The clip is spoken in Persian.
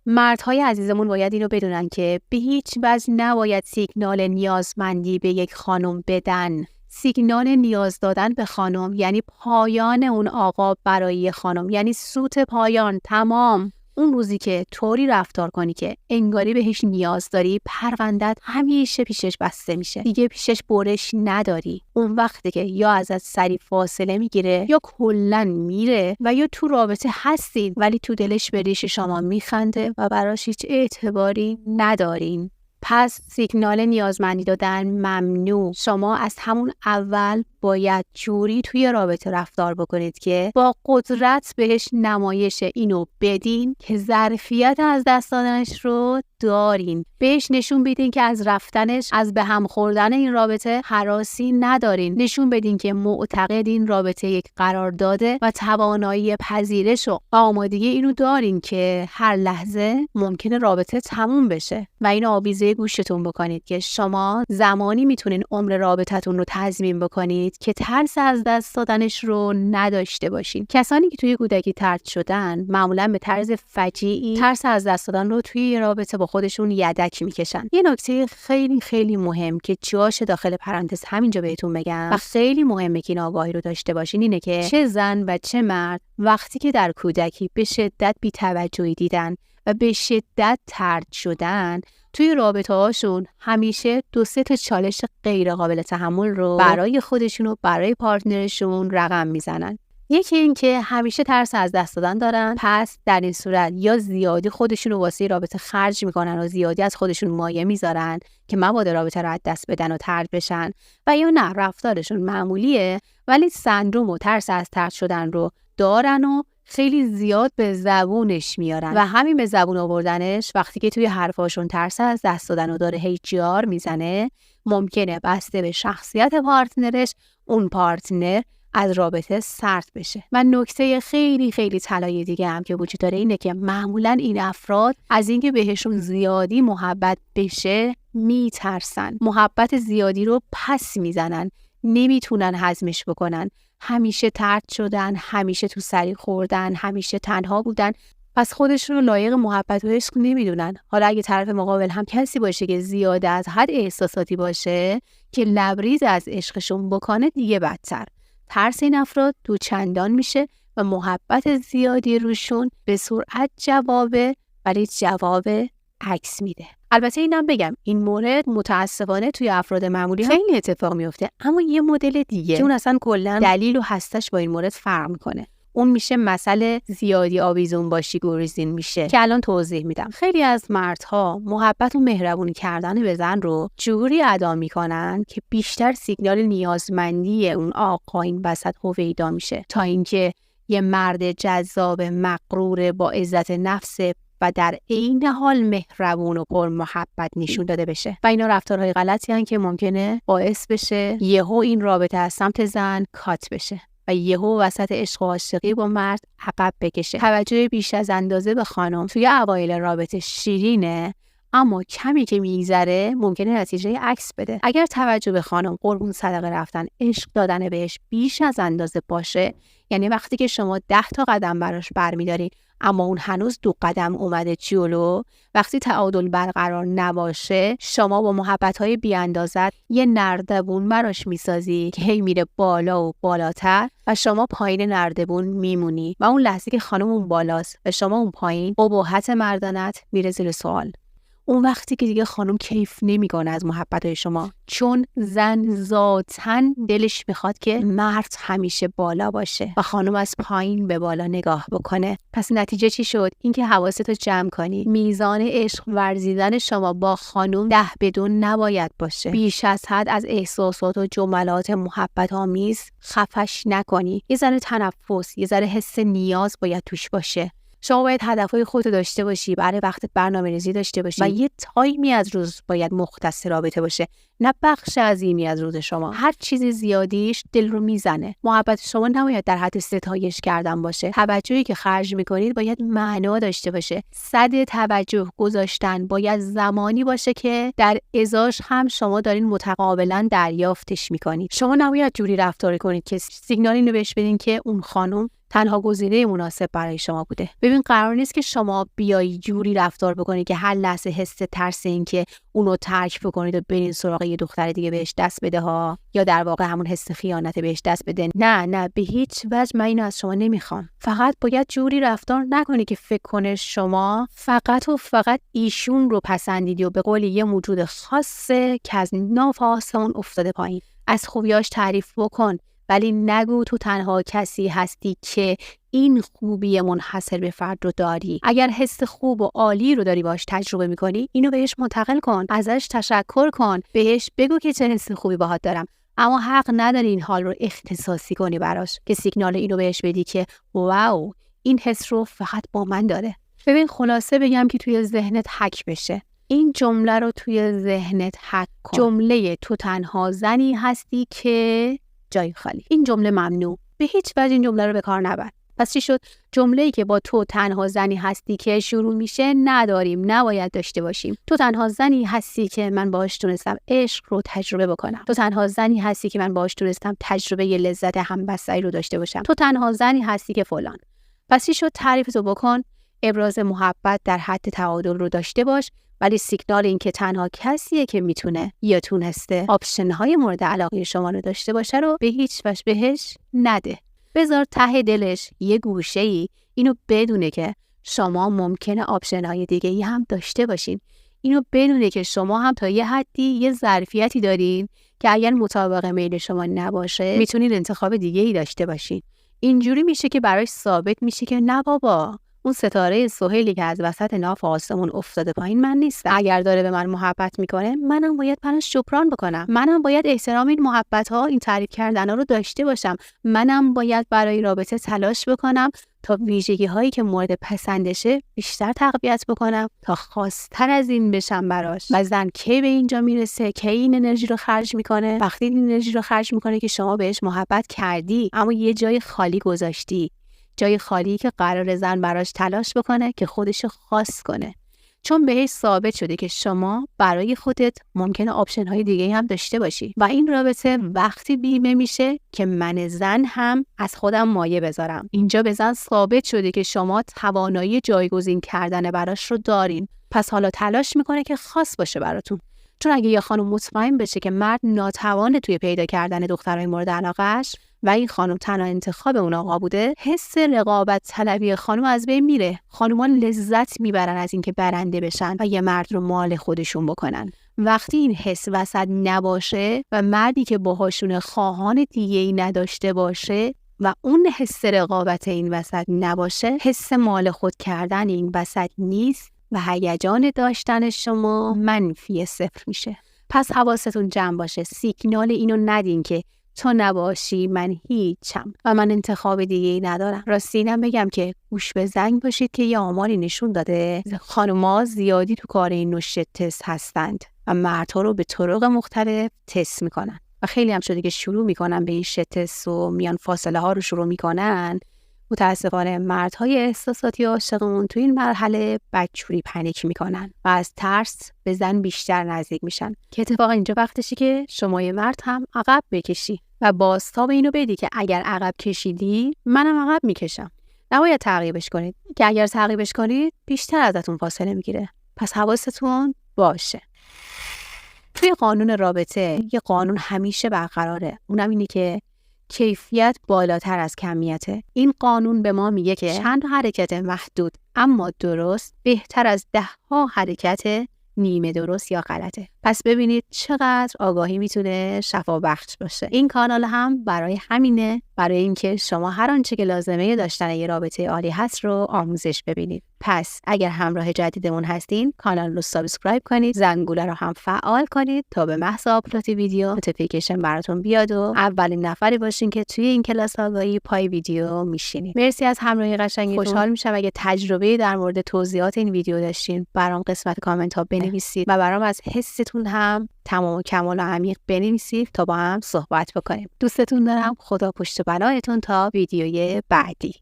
مردهای عزیزمون باید اینو بدونن که به هیچ وجه نباید سیگنال نیازمندی به یک خانم بدن. سیگنال نیاز دادن به خانم یعنی پایان اون آقا برای خانم، یعنی سوت پایان، تمام. اون روزی که طوری رفتار کنی که انگاری بهش نیاز داری، پروندت همیشه پیشش بسته میشه، دیگه پیشش برش نداری. اون وقتی که یا ازت سری فاصله میگیره یا کلن میره و یا تو رابطه هستید ولی تو دلش به ریش شما میخنده و براش هیچ اعتباری ندارین. پس سیگنال نیازمندی دادن ممنوع. شما از همون اول باید جوری توی رابطه رفتار بکنید که با قدرت بهش نمایش اینو بدین که ظرفیت از دست دادنش رو دارین. بهش نشون بدین که از رفتنش، از به هم خوردن این رابطه هراسی ندارین. نشون بدین که معتقدین رابطه یک قرارداده و توانایی پذیرش و آمادگی اینو دارین که هر لحظه ممکنه رابطه تموم بشه و اینو آویزه گوشتون بکنید که شما زمانی میتونین عمر رابطتون رو تضمین بکنید که ترس از دست دادنش رو نداشته باشین. کسانی که توی کودکی طرد شدن معمولا به طرز فجیعی ترس از دست دادن رو توی رابطه با خودشون یدک میکشن. یه نکته خیلی خیلی مهم که جاش داخل پرانتز همینجا بهتون بگم و خیلی مهمه که این آگاهی رو داشته باشین اینه که چه زن و چه مرد وقتی که در کودکی به شدت بی‌توجهی دیدن و به شدت طرد شدن، توی رابطه هاشون همیشه 2-3 تا چالش غیر قابل تحمل رو برای خودشون و برای پارتنرشون رقم میزنن. یکی این که همیشه ترس از دست دادن دارن، پس در این صورت یا زیادی خودشون رو واسه رابطه خرج میکنن و زیادی از خودشون مایه میذارن که مبادا رابطه رو از دست بدن و طرد بشن، و یا نه رفتارشون معمولیه ولی سندروم و ترس از طرد شدن رو دارن و خیلی زیاد به زبونش میارن و همین به زبون آوردنش وقتی که توی حرفاشون ترس از دست دادن و داره هی جار میزنه، ممکنه بسته به شخصیت پارتنرش اون پارتنر از رابطه سرد بشه. و نکته خیلی خیلی طلایی دیگه هم که وجود داره اینه که معمولا این افراد از اینکه بهشون زیادی محبت بشه میترسن، محبت زیادی رو پس میزنن، نمیتونن هضمش بکنن، همیشه طرد شدن، همیشه تو سری خوردن، همیشه تنها بودن، پس خودشون رو لایق محبت و عشق نمیدونن. حالا اگه طرف مقابل هم کسی باشه که زیاده از حد احساساتی باشه که لبریز از عشقشون بکنه، دیگه بدتر. ترس این افراد دو چندان میشه و محبت زیادی روشون به سرعت جوابه، ولی جواب عکس میده. البته اینم بگم این مورد متاسفانه توی افراد معمولی خیلی اتفاق میفته، اما یه مدل دیگه که اون اصلا کلا دلیل و هستش با این مورد فرق میکنه. اون میشه مسئله زیادی آویزون باشی گریزین میشه که الان توضیح میدم. خیلی از مردها محبت و مهربونی کردن به زن رو جوری ادا میکنن که بیشتر سیگنال نیازمندی اون آقا این وسط هویدا میشه تا اینکه یه مرد جذاب مغرور با عزت نفس و در عین حال مهربون و پر محبت نشون داده بشه. و اینا رفتارهای غلطی هستن که ممکنه باعث بشه یهو این رابطه از سمت زن کات بشه و یهو وسط عشق و عاشقی با مرد عقب بکشه. توجه بیش از اندازه به خانم توی اوایل رابطه شیرینه، اما کمی که میگذره ممکنه نتیجه عکس بده. اگر توجه به خانم، قربون صدقه رفتن، عشق دادن بهش بیش از اندازه باشه، یعنی وقتی که شما 10 تا قدم براش برمیداری اما اون هنوز 2 قدم اومده جلو، وقتی تعادل برقرار نباشه، شما با محبت‌های بی‌اندازت یه نردبون براش میسازی که هی میره بالا و بالاتر و شما پایین نردبون میمونی و اون لحظه که خانم اون بالاست و شما اون پایین، اباحت مردانت میره زیر سوال. اون وقتی که دیگه خانم کیف نمیکنه از محبت‌های شما، چون زن ذاتاً دلش میخواد که مرد همیشه بالا باشه و خانم از پایین به بالا نگاه بکنه. پس نتیجه چی شد؟ اینکه حواستو جمع کنی. میزان عشق ورزیدن شما با خانم 10 بدون نباید باشه. بیش از حد از احساسات و جملات محبت آمیز خفش نکنی. یه ذره تنفس، یه ذره حس نیاز باید توش باشه. شما باید هدفهای خودت داشته باشی، برای وقتت برنامه‌ریزی داشته باشی و یه تایمی از روز باید مختص رابطه باشه، نه بخش عظیمی از روز شما. هر چیزی زیادیش دل رو میزنه. محبت شما نباید در حد ستایش کردن باشه. توجهی که خرج میکنید باید معنا داشته باشه. صد توجه گذاشتن باید زمانی باشه که در ازاش هم شما دارین متقابلا دریافتش میکنید. شما نباید جوری رفتار کنید که سیگنالی رو بهش بدین که اون خانم تنها گزینه مناسب برای شما بوده. ببین قرار نیست که شما بیایی جوری رفتار بکنید که هر لحظه حس ترس این که اونو ترک بکنید و برین سراغ یه دختر دیگه بهش دست بده ها، یا در واقع همون حس خیانت بهش دست بده. نه به هیچ وجه من اینو از شما نمیخوام. فقط باید جوری رفتار نکنی که فکر کنه شما فقط ایشون رو پسندیدی و به قول یه موجود خاصه که از ناف آسمون افتاده پایین. از خوبیاش تعریف بکن، ولی نگو تو تنها کسی هستی که این خوبی منحصر به فرد رو داری. اگر حس خوب و عالی رو داری باش تجربه میکنی، اینو بهش منتقل کن، ازش تشکر کن، بهش بگو که چه حس خوبی باهات دارم. اما حق نداری این حال رو اختصاصی کنی براش، که سیگنال اینو بهش بدی که واو این حس رو فقط با من داره. ببین خلاصه بگم که توی ذهنت حک بشه. این جمله رو توی ذهنت حک کن. جمله تو تنها زنی هستی که جای خالی. این جمله ممنوع. به هیچ وجه این جمله رو به کار نبر. پس چی شد؟ جمله‌ای که با تو تنها زنی هستی که شروع میشه نداریم، نباید داشته باشیم. تو تنها زنی هستی که من باهاش تونستم عشق رو تجربه بکنم. تو تنها زنی هستی که من باهاش تونستم تجربه ی لذت همبستری رو داشته باشم. تو تنها زنی هستی که فلان. پس چی شد؟ تعریفتو بکن، ابراز محبت در حد تعادل رو داشته باش، ولی سیگنال این که تنها کسیه که میتونه یا تونسته آپشن های مورد علاقه شما رو داشته باشه رو به هیچ وجه بهش نده. بذار ته دلش یه گوشه‌ای اینو بدونه که شما ممکنه آپشن های دیگه‌ای هم داشته باشین. اینو بدونه که شما هم تا یه حدی یه ظرفیتی دارین که اگر مطابق میل شما نباشه میتونین انتخاب دیگه‌ای داشته باشین. اینجوری میشه که براش ثابت میشه که نه بابا، اون ستاره سهیلی که از وسط ناف آسمون افتاده پایین من نیستم. اگر داره به من محبت میکنه، منم باید براش شکران بکنم. منم باید احترام این محبت ها، این تعریف کردن ها رو داشته باشم. منم باید برای رابطه تلاش بکنم تا ویژگی هایی که مورد پسندشه بیشتر تقویت بکنم تا خاص‌تر از این بشم براش. و زن کی به اینجا میرسه، کی این انرژی رو خرج میکنه؟ وقتی این انرژی رو خرج میکنه که شما بهش محبت کردی اما یه جای خالی گذاشتی. جای خالی که قرار زن براش تلاش بکنه که خودش خاص کنه. چون بهش ثابت شده که شما برای خودت ممکنه آپشن های دیگه هم داشته باشی و این رابطه وقتی بیمه میشه که من زن هم از خودم مایه بذارم. اینجا به زن ثابت شده که شما توانایی جایگزین کردن براش رو دارین. پس حالا تلاش میکنه که خاص باشه براتون. چون اگه یه خانم مطمئن بشه که مرد ناتوانه توی پیدا کردن دخترای مورد علاقه‌اش و این خانم تنها انتخاب اون آقا بوده، حس رقابت طلبی خانم از بین میره. خانوما لذت میبرن از اینکه برنده بشن و یه مرد رو مال خودشون بکنن. وقتی این حس وسط نباشه و مردی که باهاشون خواهان دیگه‌ای نداشته باشه و اون حس رقابت این وسط نباشه، حس مال خود کردن این وسط نیست و هیجان داشتن شما منفی 0 میشه. پس حواستون جمع باشه. سیگنال اینو ندین که تو نباشی من هیچم و من انتخاب دیگه‌ای ندارم. راستی اینم بگم که گوش به زنگ باشید که یه آماری نشون داده خانم‌ها زیادی تو کار این نوع تست هستند و مردها رو به طرق مختلف تست میکنن و خیلی هم شده که شروع میکنن به این تست و میان فاصله ها رو شروع میکنن. متاسفانه مردهای احساساتی عاشقون تو این مرحله بدجوری پنیک میکنن و از ترس به زن بیشتر نزدیک میشن که اتفاقا اینجا وقتشه که شما یه مرد هم عقب بکشی و بازتاب اینو بدی که اگر عقب کشیدی منم عقب میکشم. نباید تعقیبش کنید که اگر تعقیبش کنید بیشتر ازتون فاصله میگیره. پس حواستون باشه. توی قانون رابطه یه قانون همیشه برقراره، اونم اینه که کیفیت بالاتر از کمیته. این قانون به ما میگه که چند حرکت محدود اما درست بهتر از 10 حرکت نیمه درست یا غلطه. پس ببینید چقدر آگاهی میتونه شفابخش باشه. این کانال هم برای همینه، برای اینکه شما هر آنچه که لازمه داشتن یه رابطه عالی هست رو آموزش ببینید. پس اگر همراه جدیدمون هستین کانال رو سابسکرایب کنید، زنگوله رو هم فعال کنید تا به محض آپلود ویدیو نوتیفیکیشن براتون بیاد و اولین نفری باشین که توی این کلاس آگاهی پای ویدیو میشینید. مرسی از همراهی قشنگتون. خوشحال میشم اگه تجربه در مورد توضیحات این ویدیو داشتین برام قسمت کامنت ها بنویسید و برام از حستون هم تمام و کمال و عمیق بنویسید تا با هم صحبت بکنیم. دوستتون دارم. خدا پشت بلایتون تا ویدیوی بعدی.